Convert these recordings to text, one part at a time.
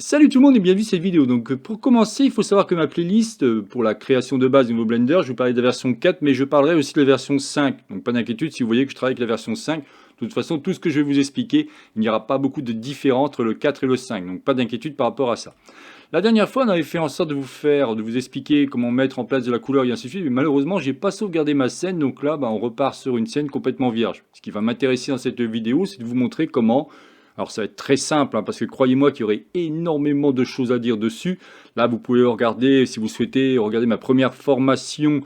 Salut tout le monde et bienvenue dans cette vidéo. Donc pour commencer, il faut savoir que ma playlist pour la création de base du nouveau Blender, je vais vous parler de la version 4, mais je parlerai aussi de la version 5. Donc pas d'inquiétude si vous voyez que je travaille avec la version 5. De toute façon, tout ce que je vais vous expliquer, il n'y aura pas beaucoup de différence entre le 4 et le 5. Donc pas d'inquiétude par rapport à ça. La dernière fois, on avait fait en sorte de vous expliquer comment mettre en place de la couleur et ainsi de suite. Mais malheureusement, j'ai pas sauvegardé ma scène. Donc là, on repart sur une scène complètement vierge. Ce qui va m'intéresser dans cette vidéo, c'est de vous montrer comment. Alors ça va être très simple, parce que croyez-moi qu'il y aurait énormément de choses à dire dessus. Là, vous pouvez regarder, si vous souhaitez, regarder ma première formation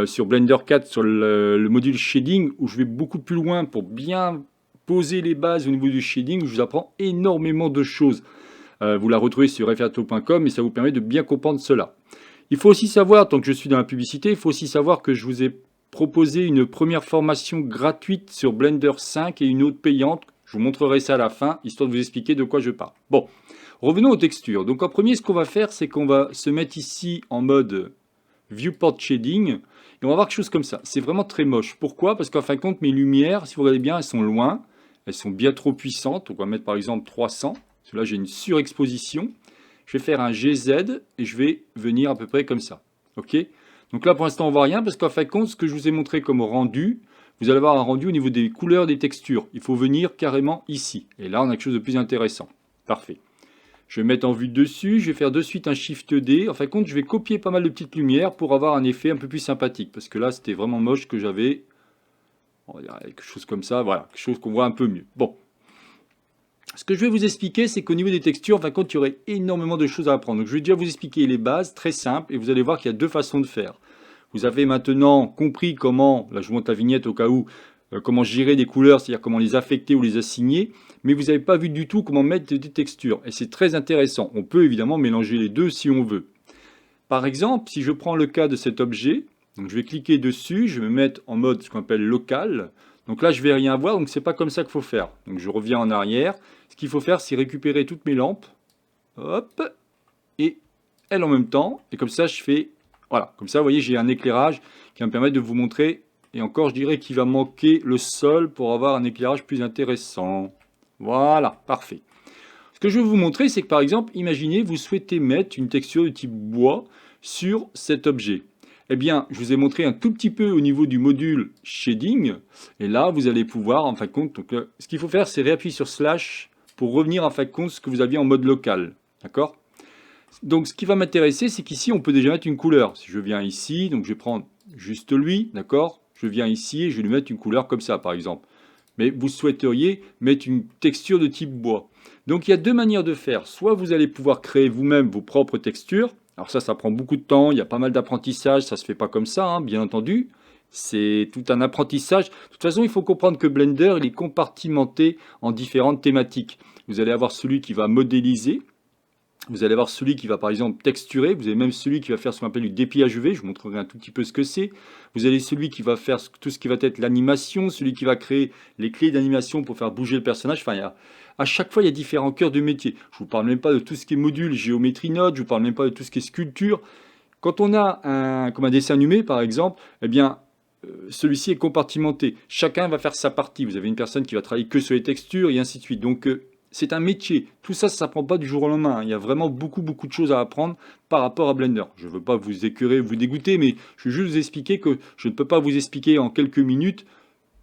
sur Blender 4, sur le module shading, où je vais beaucoup plus loin pour bien poser les bases au niveau du shading, où je vous apprends énormément de choses. Vous la retrouvez sur frto.com et ça vous permet de bien comprendre cela. Il faut aussi savoir, tant que je suis dans la publicité, il faut aussi savoir que je vous ai proposé une première formation gratuite sur Blender 5 et une autre payante. Je vous montrerai ça à la fin, histoire de vous expliquer de quoi je parle. Bon, revenons aux textures. Donc en premier, ce qu'on va faire, c'est qu'on va se mettre ici en mode Viewport Shading. Et on va voir quelque chose comme ça. C'est vraiment très moche. Pourquoi? Parce qu'en fin de compte, mes lumières, si vous regardez bien, elles sont loin. Elles sont bien trop puissantes. Donc on va mettre par exemple 300. Parce que là, j'ai une surexposition. Je vais faire un GZ et je vais venir à peu près comme ça. Ok? Donc là, pour l'instant, on voit rien parce qu'en fin de compte, ce que je vous ai montré comme rendu, vous allez avoir un rendu au niveau des couleurs des textures. Il faut venir carrément ici. Et là, on a quelque chose de plus intéressant. Parfait. Je vais mettre en vue dessus. Je vais faire de suite un Shift D. En fin de compte, je vais copier pas mal de petites lumières pour avoir un effet un peu plus sympathique. Parce que là, c'était vraiment moche que j'avais. On va dire quelque chose comme ça. Voilà, quelque chose qu'on voit un peu mieux. Bon. Ce que je vais vous expliquer, c'est qu'au niveau des textures, en fin de compte, il y aurait énormément de choses à apprendre. Donc, je vais déjà vous expliquer les bases, très simples, et vous allez voir qu'il y a deux façons de faire. Vous avez maintenant compris comment, là je vous montre la vignette au cas où, comment gérer des couleurs, c'est-à-dire comment les affecter ou les assigner, mais vous n'avez pas vu du tout comment mettre des textures. Et c'est très intéressant. On peut évidemment mélanger les deux si on veut. Par exemple, si je prends le cas de cet objet, donc je vais cliquer dessus, je vais me mettre en mode ce qu'on appelle local. Donc là, je ne vais rien voir, donc c'est pas comme ça qu'il faut faire. Donc je reviens en arrière. Ce qu'il faut faire, c'est récupérer toutes mes lampes. Hop. Et elles en même temps. Et comme ça, je fais... Voilà. Comme ça, vous voyez, j'ai un éclairage qui va me permettre de vous montrer. Et encore, je dirais qu'il va manquer le sol pour avoir un éclairage plus intéressant. Voilà. Parfait. Ce que je vais vous montrer, c'est que par exemple, imaginez, vous souhaitez mettre une texture de type bois sur cet objet. Eh bien, je vous ai montré un tout petit peu au niveau du module shading. Et là, vous allez pouvoir, en fin de compte, donc, ce qu'il faut faire, c'est réappuyer sur slash pour revenir en fin de compte ce que vous aviez en mode local. D'accord? Donc, ce qui va m'intéresser, c'est qu'ici, on peut déjà mettre une couleur. Si je viens ici, donc je vais prendre juste lui, d'accord? Je viens ici et je vais lui mettre une couleur comme ça, par exemple. Mais vous souhaiteriez mettre une texture de type bois. Donc il y a deux manières de faire. Soit vous allez pouvoir créer vous-même vos propres textures. Alors ça prend beaucoup de temps, il y a pas mal d'apprentissage, ça se fait pas comme ça, hein, bien entendu. C'est tout un apprentissage. De toute façon, il faut comprendre que Blender, il est compartimenté en différentes thématiques. Vous allez avoir celui qui va modéliser. Vous allez avoir celui qui va par exemple texturer, vous avez même celui qui va faire ce qu'on appelle du dépillage UV, je vous montrerai un tout petit peu ce que c'est. Vous avez celui qui va faire tout ce qui va être l'animation, celui qui va créer les clés d'animation pour faire bouger le personnage. Enfin, à chaque fois, il y a différents cœurs de métier. Je ne vous parle même pas de tout ce qui est module, géométrie node, je ne vous parle même pas de tout ce qui est sculpture. Quand on a comme un dessin animé par exemple, eh bien, celui-ci est compartimenté. Chacun va faire sa partie. Vous avez une personne qui va travailler que sur les textures et ainsi de suite. Donc, c'est un métier. Tout ça, ça ne s'apprend pas du jour au lendemain, hein. Il y a vraiment beaucoup de choses à apprendre par rapport à Blender. Je ne veux pas vous écœurer, vous dégoûter, mais je veux juste vous expliquer que je ne peux pas vous expliquer en quelques minutes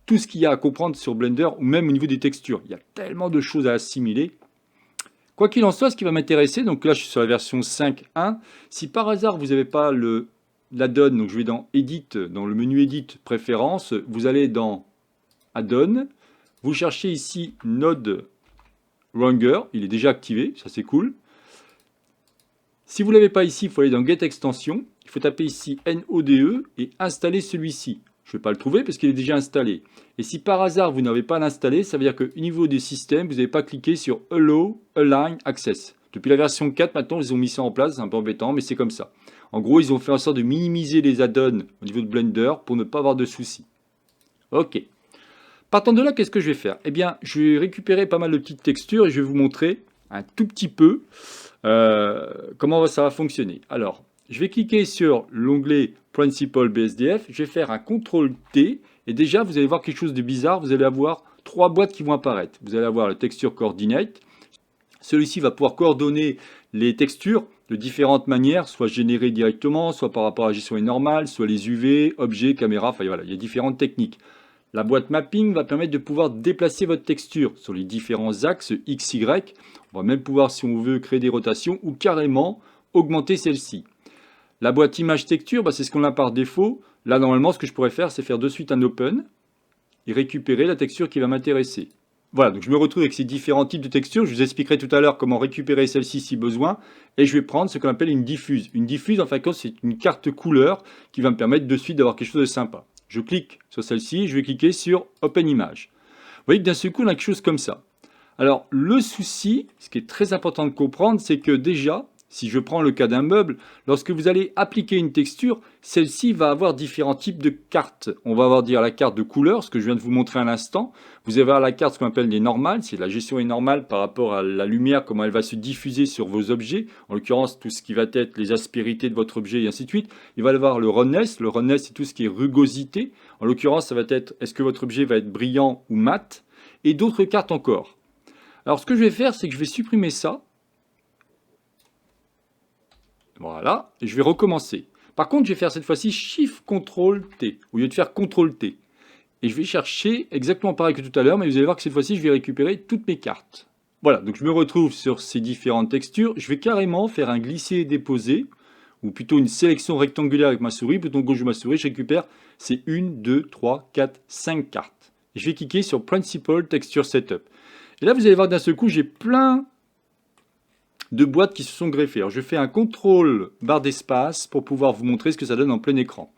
tout ce qu'il y a à comprendre sur Blender, ou même au niveau des textures. Il y a tellement de choses à assimiler. Quoi qu'il en soit, ce qui va m'intéresser, donc là je suis sur la version 5.1, si par hasard vous n'avez pas l'add-on, donc je vais dans Edit, dans le menu Edit, Préférences, vous allez dans Add-on, vous cherchez ici Node Wrangler, il est déjà activé, ça c'est cool. Si vous ne l'avez pas ici, il faut aller dans Get Extension, il faut taper ici NODE et installer celui-ci. Je ne vais pas le trouver parce qu'il est déjà installé. Et si par hasard vous n'avez pas l'installé, ça veut dire qu'au niveau des systèmes, vous n'avez pas cliqué sur Allow, Align, Access. Depuis la version 4, maintenant, ils ont mis ça en place, c'est un peu embêtant, mais c'est comme ça. En gros, ils ont fait en sorte de minimiser les add-ons au niveau de Blender pour ne pas avoir de soucis. Ok. Partant de là, qu'est-ce que je vais faire? Eh bien, je vais récupérer pas mal de petites textures et je vais vous montrer un tout petit peu comment ça va fonctionner. Alors, je vais cliquer sur l'onglet Principal BSDF, je vais faire un CTRL-T et déjà, vous allez voir quelque chose de bizarre, vous allez avoir trois boîtes qui vont apparaître. Vous allez avoir la texture Coordinate, Celui-ci va pouvoir coordonner les textures de différentes manières, soit générées directement, soit par rapport à la gestion normale, soit les UV, objets, caméra, enfin voilà, il y a différentes techniques. La boîte mapping va permettre de pouvoir déplacer votre texture sur les différents axes X, Y. On va même pouvoir, si on veut, créer des rotations ou carrément augmenter celle-ci. La boîte image texture, c'est ce qu'on a par défaut. Là, normalement, ce que je pourrais faire, c'est faire de suite un open et récupérer la texture qui va m'intéresser. Voilà, donc je me retrouve avec ces différents types de textures. Je vous expliquerai tout à l'heure comment récupérer celle-ci si besoin. Et je vais prendre ce qu'on appelle une diffuse. Une diffuse, en fin de compte, c'est une carte couleur qui va me permettre de suite d'avoir quelque chose de sympa. Je clique sur celle-ci et je vais cliquer sur Open Image. Vous voyez que d'un seul coup, on a quelque chose comme ça. Alors, le souci, ce qui est très important de comprendre, c'est que déjà, si je prends le cas d'un meuble, lorsque vous allez appliquer une texture, celle-ci va avoir différents types de cartes. On va avoir la carte de couleur, ce que je viens de vous montrer à l'instant. Vous allez avoir la carte, ce qu'on appelle des normales, c'est la gestion est normale par rapport à la lumière, comment elle va se diffuser sur vos objets. En l'occurrence, tout ce qui va être les aspérités de votre objet et ainsi de suite. Il va y avoir le roughness. Le roughness, c'est tout ce qui est rugosité. En l'occurrence, ça va être est-ce que votre objet va être brillant ou mat. Et d'autres cartes encore. Alors, ce que je vais faire, c'est que je vais supprimer ça. Voilà, et je vais recommencer. Par contre, je vais faire cette fois-ci Shift-Ctrl-T, au lieu de faire Ctrl-T. Et je vais chercher exactement pareil que tout à l'heure, mais vous allez voir que cette fois-ci, je vais récupérer toutes mes cartes. Voilà, donc je me retrouve sur ces différentes textures. Je vais carrément faire un glisser et déposer, ou plutôt une sélection rectangulaire avec ma souris. Bouton gauche de ma souris, je récupère ces 1, 2, 3, 4, 5 cartes. Et je vais cliquer sur Principal Texture Setup. Et là, vous allez voir d'un seul coup, j'ai plein de boîtes qui se sont greffées. Alors je fais un contrôle barre d'espace pour pouvoir vous montrer ce que ça donne en plein écran.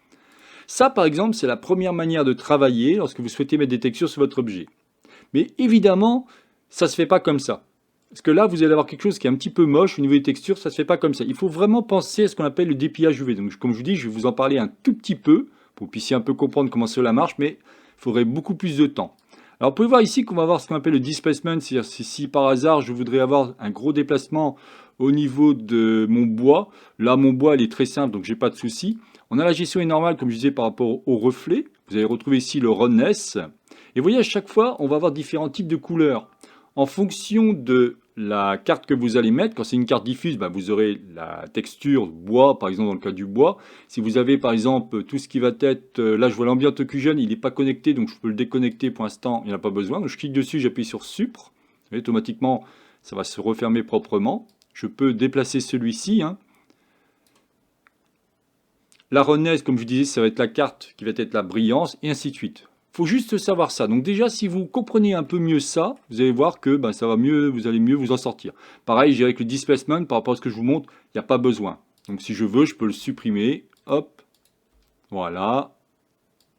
Ça par exemple c'est la première manière de travailler lorsque vous souhaitez mettre des textures sur votre objet. Mais évidemment ça ne se fait pas comme ça. Parce que là vous allez avoir quelque chose qui est un petit peu moche au niveau des textures, ça ne se fait pas comme ça. Il faut vraiment penser à ce qu'on appelle le dépillage UV. Donc comme je vous dis, je vais vous en parler un tout petit peu pour que vous puissiez un peu comprendre comment cela marche, mais il faudrait beaucoup plus de temps. Alors vous pouvez voir ici qu'on va avoir ce qu'on appelle le displacement, c'est-à-dire si par hasard je voudrais avoir un gros déplacement au niveau de mon bois, là mon bois il est très simple donc j'ai pas de souci. On a la gestion est normale comme je disais par rapport au reflet, vous allez retrouver ici le roughness, et vous voyez à chaque fois on va avoir différents types de couleurs. En fonction de la carte que vous allez mettre, quand c'est une carte diffuse, vous aurez la texture bois, par exemple dans le cas du bois. Si vous avez par exemple tout ce qui va être, là je vois l'ambient occlusion, il n'est pas connecté, donc je peux le déconnecter pour l'instant, il n'y en a pas besoin. Donc je clique dessus, j'appuie sur Supre, et automatiquement ça va se refermer proprement. Je peux déplacer celui-ci. La roughness, comme je disais, ça va être la carte qui va être la brillance, et ainsi de suite. Il faut juste savoir ça. Donc déjà, si vous comprenez un peu mieux ça, vous allez voir que ça va mieux, vous allez mieux vous en sortir. Pareil, je dirais que le displacement, par rapport à ce que je vous montre, il n'y a pas besoin. Donc si je veux, je peux le supprimer. Hop, voilà,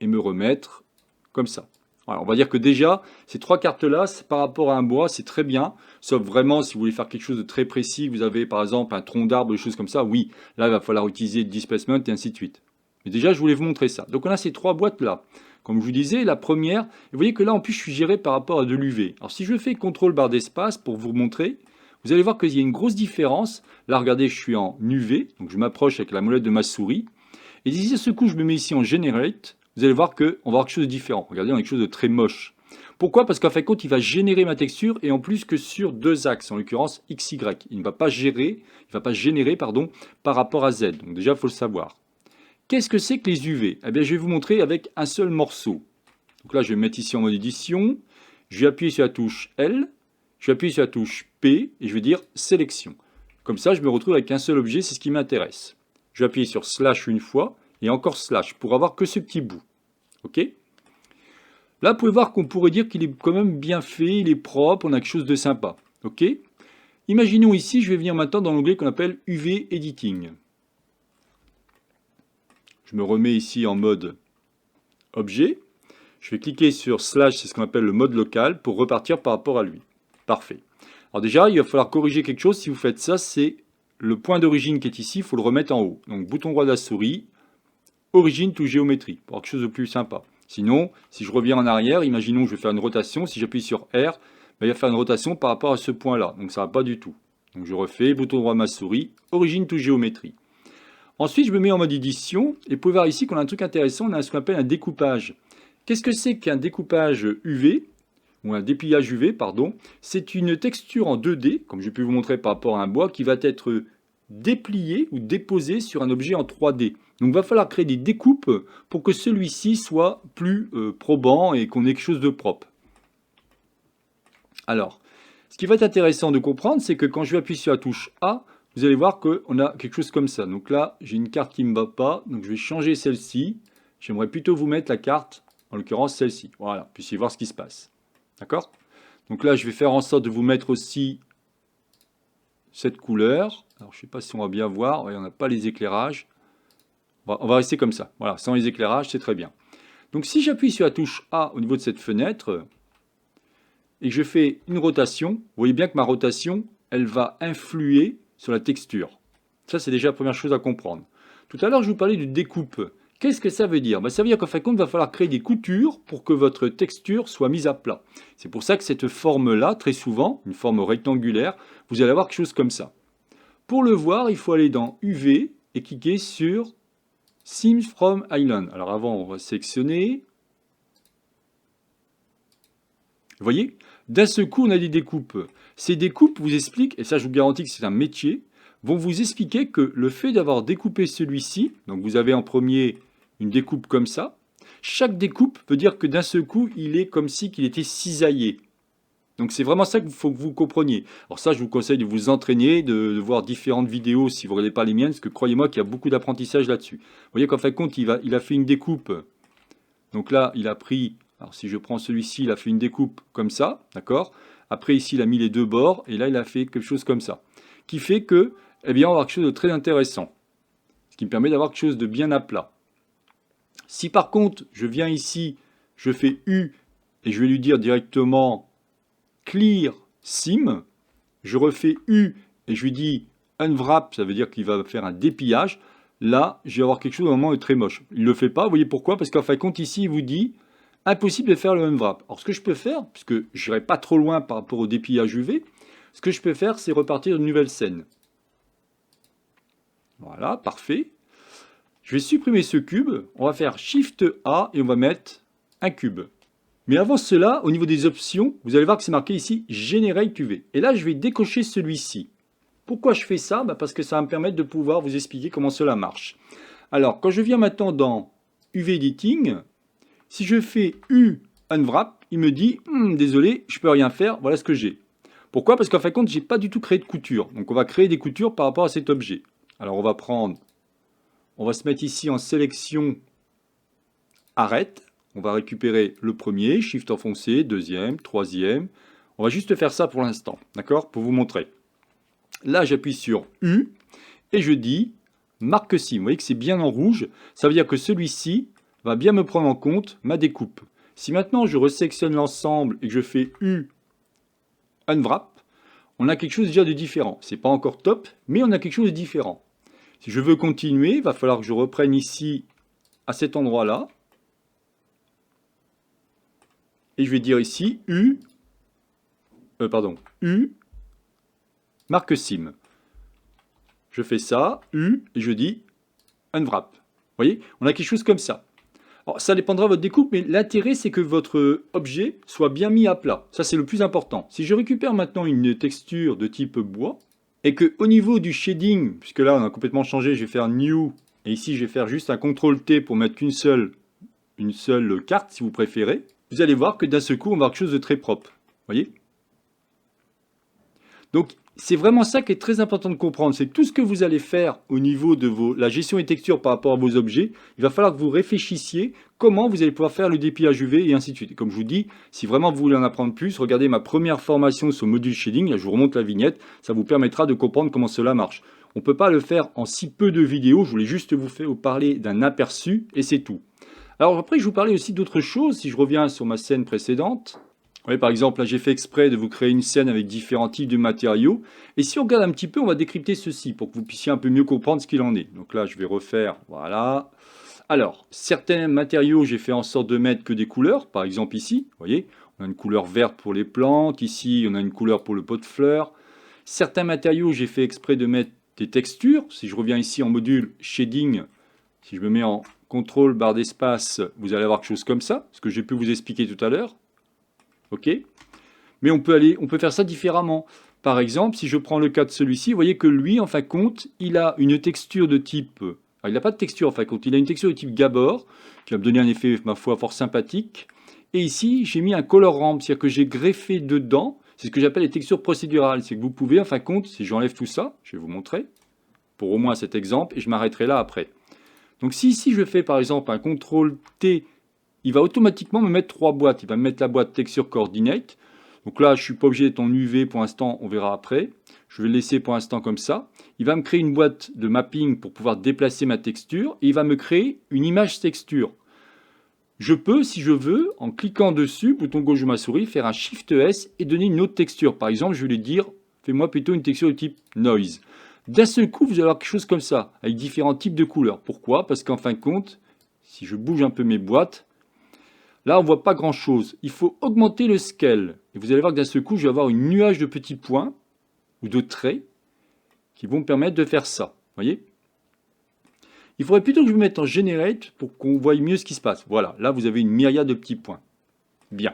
et me remettre comme ça. Voilà, on va dire que déjà, ces trois cartes-là, par rapport à un bois, c'est très bien. Sauf vraiment, si vous voulez faire quelque chose de très précis, vous avez par exemple un tronc d'arbre, des choses comme ça, oui, là, il va falloir utiliser le displacement et ainsi de suite. Mais déjà, je voulais vous montrer ça. Donc on a ces trois boîtes-là. Comme je vous disais, la première, vous voyez que là, en plus, je suis géré par rapport à de l'UV. Alors si je fais CTRL barre d'espace pour vous montrer, vous allez voir qu'il y a une grosse différence. Là, regardez, je suis en UV, donc je m'approche avec la molette de ma souris. Et d'ici à ce coup, je me mets ici en Generate. Vous allez voir qu'on va avoir quelque chose de différent. Regardez, on a quelque chose de très moche. Pourquoi? Parce qu'en fin de compte, il va générer ma texture et en plus que sur deux axes, en l'occurrence XY. Il ne va pas générer par rapport à Z. Donc déjà, il faut le savoir. Qu'est-ce que c'est que les UV? Eh bien, je vais vous montrer avec un seul morceau. Donc là, je vais me mettre ici en mode édition. Je vais appuyer sur la touche L. Je vais appuyer sur la touche P et je vais dire sélection. Comme ça, je me retrouve avec un seul objet, c'est ce qui m'intéresse. Je vais appuyer sur slash une fois et encore slash pour avoir que ce petit bout. OK? Là, vous pouvez voir qu'on pourrait dire qu'il est quand même bien fait, il est propre, on a quelque chose de sympa. OK? Imaginons ici, je vais venir maintenant dans l'onglet qu'on appelle UV Editing. Je me remets ici en mode objet. Je vais cliquer sur slash, c'est ce qu'on appelle le mode local, pour repartir par rapport à lui. Parfait. Alors déjà, il va falloir corriger quelque chose. Si vous faites ça, c'est le point d'origine qui est ici, il faut le remettre en haut. Donc bouton droit de la souris, origine to géométrie, pour avoir quelque chose de plus sympa. Sinon, si je reviens en arrière, imaginons que je vais faire une rotation, si j'appuie sur R, il va faire une rotation par rapport à ce point-là. Donc ça ne va pas du tout. Donc je refais, bouton droit de ma souris, origine to géométrie. Ensuite, je me mets en mode édition, et vous pouvez voir ici qu'on a un truc intéressant, on a ce qu'on appelle un découpage. Qu'est-ce que c'est qu'un découpage UV? ou un dépliage UV, pardon, c'est une texture en 2D, comme j'ai pu vous montrer par rapport à un bois, qui va être déplié ou déposé sur un objet en 3D. Donc il va falloir créer des découpes pour que celui-ci soit plus probant et qu'on ait quelque chose de propre. Alors, ce qui va être intéressant de comprendre, c'est que quand je vais appuyer sur la touche A, vous allez voir qu'on a quelque chose comme ça. Donc là, j'ai une carte qui ne me va pas, donc je vais changer celle-ci. J'aimerais plutôt vous mettre la carte, en l'occurrence celle-ci. Voilà, puissiez voir ce qui se passe. D'accord? Donc là, je vais faire en sorte de vous mettre aussi cette couleur. Alors, je ne sais pas si on va bien voir. On n'a pas les éclairages. On va rester comme ça. Voilà, sans les éclairages, c'est très bien. Donc si j'appuie sur la touche A au niveau de cette fenêtre, et que je fais une rotation, vous voyez bien que ma rotation, elle va influer sur la texture. Ça, c'est déjà la première chose à comprendre. Tout à l'heure, je vous parlais de découpe. Qu'est-ce que ça veut dire? Ça veut dire qu'en fin de compte, il va falloir créer des coutures pour que votre texture soit mise à plat. C'est pour ça que cette forme-là, très souvent, une forme rectangulaire, vous allez avoir quelque chose comme ça. Pour le voir, il faut aller dans UV et cliquer sur Seams from Island. Alors avant, on va sélectionner. Vous voyez? D'un seul coup, on a des découpes. Ces découpes vous expliquent, et ça je vous garantis que c'est un métier, vont vous expliquer que le fait d'avoir découpé celui-ci, donc vous avez en premier une découpe comme ça, chaque découpe veut dire que d'un seul coup, il est comme si qu'il était cisaillé. Donc c'est vraiment ça qu'il faut que vous compreniez. Alors ça, je vous conseille de vous entraîner, de voir différentes vidéos si vous ne regardez pas les miennes, parce que croyez-moi qu'il y a beaucoup d'apprentissage là-dessus. Vous voyez qu'en fin de compte, il a fait une découpe. Donc là, il a pris... Alors si je prends celui-ci, il a fait une découpe comme ça, d'accord? Après ici, il a mis les deux bords, et là, il a fait quelque chose comme ça. Qui fait que, eh bien, on va avoir quelque chose de très intéressant. Ce qui me permet d'avoir quelque chose de bien à plat. Si par contre, je viens ici, je fais U, et je vais lui dire directement Clear Seam, je refais U, et je lui dis Unwrap, ça veut dire qu'il va faire un dépillage. Là, je vais avoir quelque chose au moment très moche. Il ne le fait pas, vous voyez pourquoi? Parce qu'en fin de compte, ici, il vous dit impossible de faire le unwrap. Alors ce que je peux faire, puisque je n'irai pas trop loin par rapport au dépillage UV, ce que je peux faire, c'est repartir d'une nouvelle scène. Voilà, parfait. Je vais supprimer ce cube, on va faire Shift A et on va mettre un cube. Mais avant cela, au niveau des options, vous allez voir que c'est marqué ici Generate UV. Et là, je vais décocher celui-ci. Pourquoi je fais ça? Parce que ça va me permettre de pouvoir vous expliquer comment cela marche. Alors, quand je viens maintenant dans UV Editing, si je fais U Unwrap, il me dit désolé, je ne peux rien faire, voilà ce que j'ai. Pourquoi? Parce qu'en fin de compte, je n'ai pas du tout créé de couture. Donc on va créer des coutures par rapport à cet objet. Alors on va se mettre ici en sélection arrête. On va récupérer le premier, Shift enfoncé, deuxième, troisième. On va juste faire ça pour l'instant, d'accord? Pour vous montrer. Là, j'appuie sur U et je dis marque Seam. Vous voyez que c'est bien en rouge. Ça veut dire que celui-ci va bien me prendre en compte ma découpe. Si maintenant je resélectionne l'ensemble et que je fais U Unwrap, on a quelque chose déjà de différent. C'est pas encore top, mais on a quelque chose de différent. Si je veux continuer, il va falloir que je reprenne ici à cet endroit-là. Et je vais dire ici U marque Seam. Je fais ça, U, et je dis Unwrap. Vous voyez, on a quelque chose comme ça. Alors, ça dépendra de votre découpe, mais l'intérêt, c'est que votre objet soit bien mis à plat. Ça, c'est le plus important. Si je récupère maintenant une texture de type bois, et qu'au niveau du shading, puisque là, on a complètement changé, je vais faire New, et ici, je vais faire juste un CTRL-T pour mettre une seule carte, si vous préférez, vous allez voir que d'un seul coup, on va avoir quelque chose de très propre. Vous voyez? Donc, c'est vraiment ça qui est très important de comprendre, c'est que tout ce que vous allez faire au niveau de la gestion des textures par rapport à vos objets, il va falloir que vous réfléchissiez comment vous allez pouvoir faire le dépillage UV et ainsi de suite. Et comme je vous dis, si vraiment vous voulez en apprendre plus, regardez ma première formation sur module shading, là je vous remonte la vignette, ça vous permettra de comprendre comment cela marche. On ne peut pas le faire en si peu de vidéos, je voulais juste vous parler d'un aperçu et c'est tout. Alors après, je vous parlais aussi d'autres choses, si je reviens sur ma scène précédente. Oui, par exemple, là j'ai fait exprès de vous créer une scène avec différents types de matériaux. Et si on regarde un petit peu, on va décrypter ceci pour que vous puissiez un peu mieux comprendre ce qu'il en est. Donc là, je vais refaire, voilà. Alors, certains matériaux, j'ai fait en sorte de mettre que des couleurs. Par exemple ici, vous voyez, on a une couleur verte pour les plantes. Ici, on a une couleur pour le pot de fleurs. Certains matériaux, j'ai fait exprès de mettre des textures. Si je reviens ici en module Shading, si je me mets en contrôle barre d'espace, vous allez avoir quelque chose comme ça, ce que j'ai pu vous expliquer tout à l'heure. ok? Mais on peut faire ça différemment. Par exemple, si je prends le cas de celui-ci, vous voyez que lui, en fin de compte, il a une texture de type... il n'a pas de texture, en fin de compte. Il a une texture de type Gabor, qui va me donner un effet, ma foi, fort sympathique. Et ici, j'ai mis un color ramp, c'est-à-dire que j'ai greffé dedans. C'est ce que j'appelle les textures procédurales. C'est que vous pouvez, en fin de compte, si j'enlève tout ça, je vais vous montrer, pour au moins cet exemple, et je m'arrêterai là après. Donc si ici, je fais par exemple un CTRL-T, il va automatiquement me mettre 3 boîtes. Il va me mettre la boîte texture coordinate. Donc là, je ne suis pas obligé d'être en UV pour l'instant, on verra après. Je vais le laisser pour l'instant comme ça. Il va me créer une boîte de mapping pour pouvoir déplacer ma texture. Et il va me créer une image texture. Je peux, si je veux, en cliquant dessus, bouton gauche de ma souris, faire un Shift S et donner une autre texture. Par exemple, je vais lui dire, fais-moi plutôt une texture de type Noise. D'un seul coup, vous allez avoir quelque chose comme ça, avec différents types de couleurs. Pourquoi? Parce qu'en fin de compte, si je bouge un peu mes boîtes, là, on ne voit pas grand-chose. Il faut augmenter le scale. Et vous allez voir que d'un seul coup, je vais avoir une nuage de petits points ou de traits qui vont me permettre de faire ça. Vous voyez? Il faudrait plutôt que je me mette en Generate pour qu'on voie mieux ce qui se passe. Voilà, là, vous avez une myriade de petits points. Bien.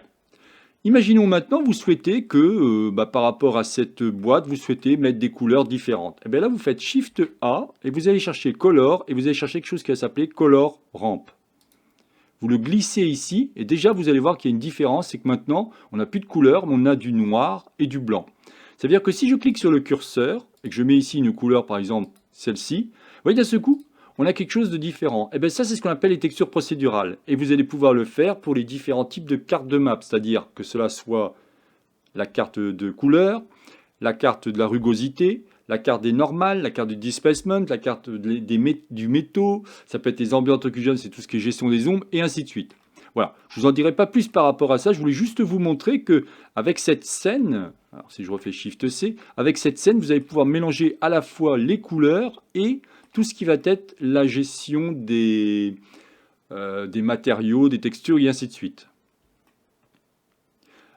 Imaginons maintenant, vous souhaitez que, par rapport à cette boîte, vous souhaitez mettre des couleurs différentes. Et bien là, vous faites Shift A et vous allez chercher Color et vous allez chercher quelque chose qui va s'appeler Color Ramp. Vous le glissez ici et déjà vous allez voir qu'il y a une différence, c'est que maintenant on n'a plus de couleur mais on a du noir et du blanc. Ça veut dire que si je clique sur le curseur et que je mets ici une couleur par exemple celle-ci, vous voyez d'un seul coup on a quelque chose de différent. Et bien ça c'est ce qu'on appelle les textures procédurales et vous allez pouvoir le faire pour les différents types de cartes de map, c'est-à-dire que cela soit la carte de couleur, la carte de la rugosité, la carte des normales, la carte du displacement, la carte du métaux, ça peut être les ambient occlusion, c'est tout ce qui est gestion des ombres, et ainsi de suite. Voilà, je vous en dirai pas plus par rapport à ça, je voulais juste vous montrer que avec cette scène, alors si je refais Shift C, avec cette scène, vous allez pouvoir mélanger à la fois les couleurs et tout ce qui va être la gestion des matériaux, des textures, et ainsi de suite.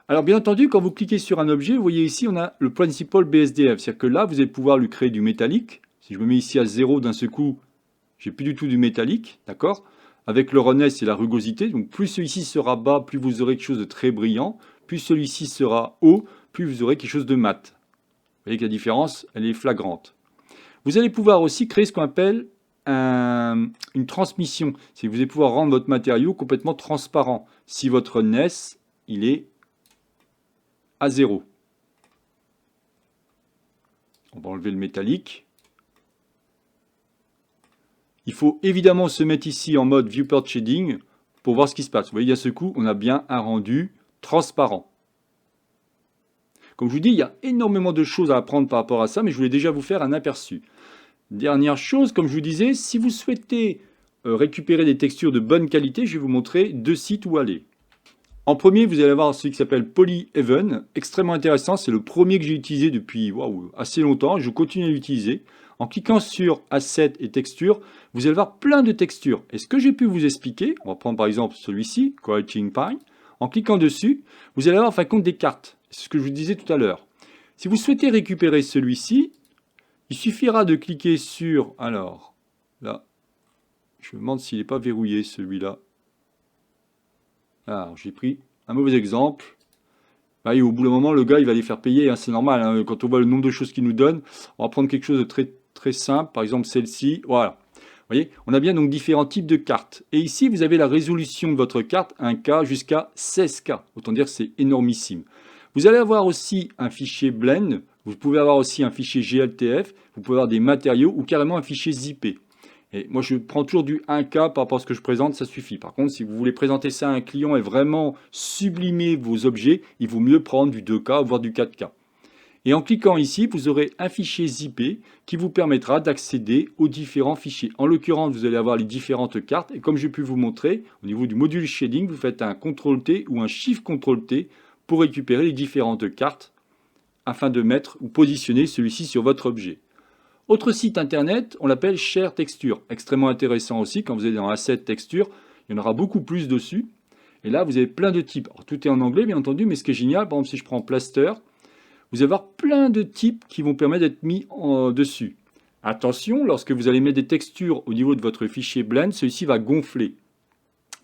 Alors bien entendu, quand vous cliquez sur un objet, vous voyez ici, on a le Principal BSDF. C'est-à-dire que là, vous allez pouvoir lui créer du métallique. Si je me mets ici à 0 d'un seul coup, j'ai plus du tout du métallique, d'accord? Avec le roughness et la rugosité, donc plus celui-ci sera bas, plus vous aurez quelque chose de très brillant. Plus celui-ci sera haut, plus vous aurez quelque chose de mat. Vous voyez que la différence, elle est flagrante. Vous allez pouvoir aussi créer ce qu'on appelle une transmission. C'est que vous allez pouvoir rendre votre matériau complètement transparent. Si votre roughness, il est à 0. On va enlever le métallique. Il faut évidemment se mettre ici en mode Viewport Shading pour voir ce qui se passe. Vous voyez, à ce coup, on a bien un rendu transparent. Comme je vous dis, il y a énormément de choses à apprendre par rapport à ça, mais je voulais déjà vous faire un aperçu. Dernière chose, comme je vous disais, si vous souhaitez récupérer des textures de bonne qualité, je vais vous montrer 2 sites où aller. En premier, vous allez avoir celui qui s'appelle Polyhaven, extrêmement intéressant, c'est le premier que j'ai utilisé depuis assez longtemps, je continue à l'utiliser. En cliquant sur Asset et Texture, vous allez voir plein de textures. Et ce que j'ai pu vous expliquer, on va prendre par exemple celui-ci, Coating Pine, en cliquant dessus, vous allez avoir en fin de compte des cartes. C'est ce que je vous disais tout à l'heure. Si vous souhaitez récupérer celui-ci, il suffira de cliquer sur, alors, là, je me demande s'il n'est pas verrouillé celui-là. Alors, j'ai pris un mauvais exemple. Et au bout d'un moment, le gars, il va les faire payer. Hein, c'est normal. Hein, quand on voit le nombre de choses qu'il nous donne, on va prendre quelque chose de très, très simple. Par exemple, celle-ci. Voilà. Vous voyez, on a bien donc différents types de cartes. Et ici, vous avez la résolution de votre carte, 1K jusqu'à 16K. Autant dire que c'est énormissime. Vous allez avoir aussi un fichier blend. Vous pouvez avoir aussi un fichier GLTF. Vous pouvez avoir des matériaux ou carrément un fichier zippé. Et moi, je prends toujours du 1K par rapport à ce que je présente, ça suffit. Par contre, si vous voulez présenter ça à un client et vraiment sublimer vos objets, il vaut mieux prendre du 2K, voire du 4K. Et en cliquant ici, vous aurez un fichier zippé qui vous permettra d'accéder aux différents fichiers. En l'occurrence, vous allez avoir les différentes cartes. Et comme j'ai pu vous montrer, au niveau du module shading, vous faites un CTRL-T ou un Shift-CTRL-T pour récupérer les différentes cartes afin de mettre ou positionner celui-ci sur votre objet. Autre site internet, on l'appelle Share Texture, extrêmement intéressant aussi. Quand vous êtes dans Asset Texture, il y en aura beaucoup plus dessus. Et là, vous avez plein de types. Alors, tout est en anglais, bien entendu, mais ce qui est génial, par exemple, si je prends Plaster, vous allez avoir plein de types qui vont permettre d'être mis dessus. Attention, lorsque vous allez mettre des textures au niveau de votre fichier blend, celui-ci va gonfler.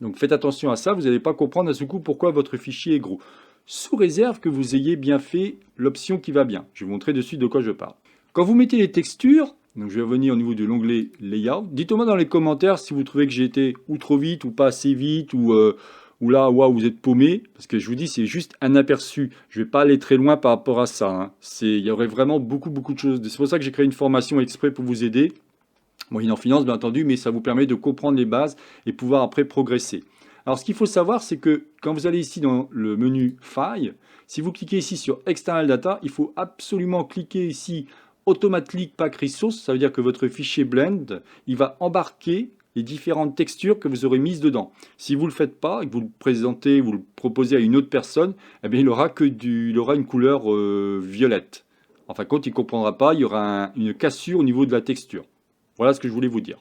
Donc faites attention à ça, vous n'allez pas comprendre à ce coup pourquoi votre fichier est gros. sous réserve que vous ayez bien fait l'option qui va bien. Je vais vous montrer de suite de quoi je parle. Quand vous mettez les textures, donc je vais revenir au niveau de l'onglet Layout, dites-moi dans les commentaires si vous trouvez que j'ai été ou trop vite ou pas assez vite ou là, waouh, vous êtes paumé, parce que je vous dis, c'est juste un aperçu. Je ne vais pas aller très loin par rapport à ça, hein. Il y aurait vraiment beaucoup de choses. C'est pour ça que j'ai créé une formation exprès pour vous aider. Moyennant finance, bien entendu, mais ça vous permet de comprendre les bases et pouvoir après progresser. Alors, ce qu'il faut savoir, c'est que quand vous allez ici dans le menu File, si vous cliquez ici sur External Data, il faut absolument cliquer ici Automatic Pack Resource. Ça veut dire que votre fichier Blend, il va embarquer les différentes textures que vous aurez mises dedans. Si vous ne le faites pas et que vous le présentez, vous le proposez à une autre personne, eh bien, il aura une couleur violette. En fin de compte, il ne comprendra pas, il y aura une cassure au niveau de la texture. Voilà ce que je voulais vous dire.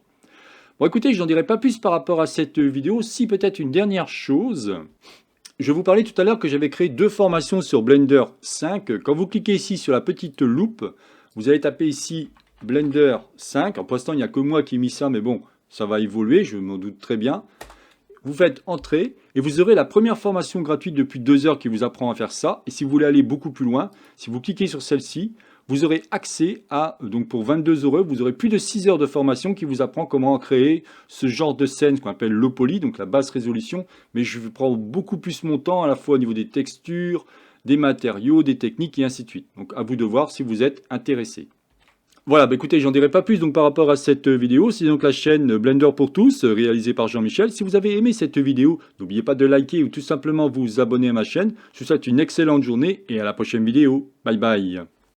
Bon, écoutez, je n'en dirai pas plus par rapport à cette vidéo. Si peut-être une dernière chose, je vous parlais tout à l'heure que j'avais créé 2 formations sur Blender 5. Quand vous cliquez ici sur la petite loupe, vous allez taper ici Blender 5. Alors, pour l'instant, il n'y a que moi qui ai mis ça, mais bon, ça va évoluer, je m'en doute très bien. Vous faites entrer et vous aurez la première formation gratuite depuis 2 heures qui vous apprend à faire ça. Et si vous voulez aller beaucoup plus loin, si vous cliquez sur celle-ci, vous aurez accès à, donc pour 22 €, vous aurez plus de 6 heures de formation qui vous apprend comment créer ce genre de scène, ce qu'on appelle low poly, donc la basse résolution. Mais je prends beaucoup plus mon temps à la fois au niveau des textures, des matériaux, des techniques et ainsi de suite. Donc à vous de voir si vous êtes intéressé. Voilà, bah écoutez, j'en dirai pas plus donc par rapport à cette vidéo. C'est donc la chaîne Blender pour tous, réalisée par Jean-Michel. Si vous avez aimé cette vidéo, n'oubliez pas de liker ou tout simplement vous abonner à ma chaîne. Je vous souhaite une excellente journée et à la prochaine vidéo. Bye bye.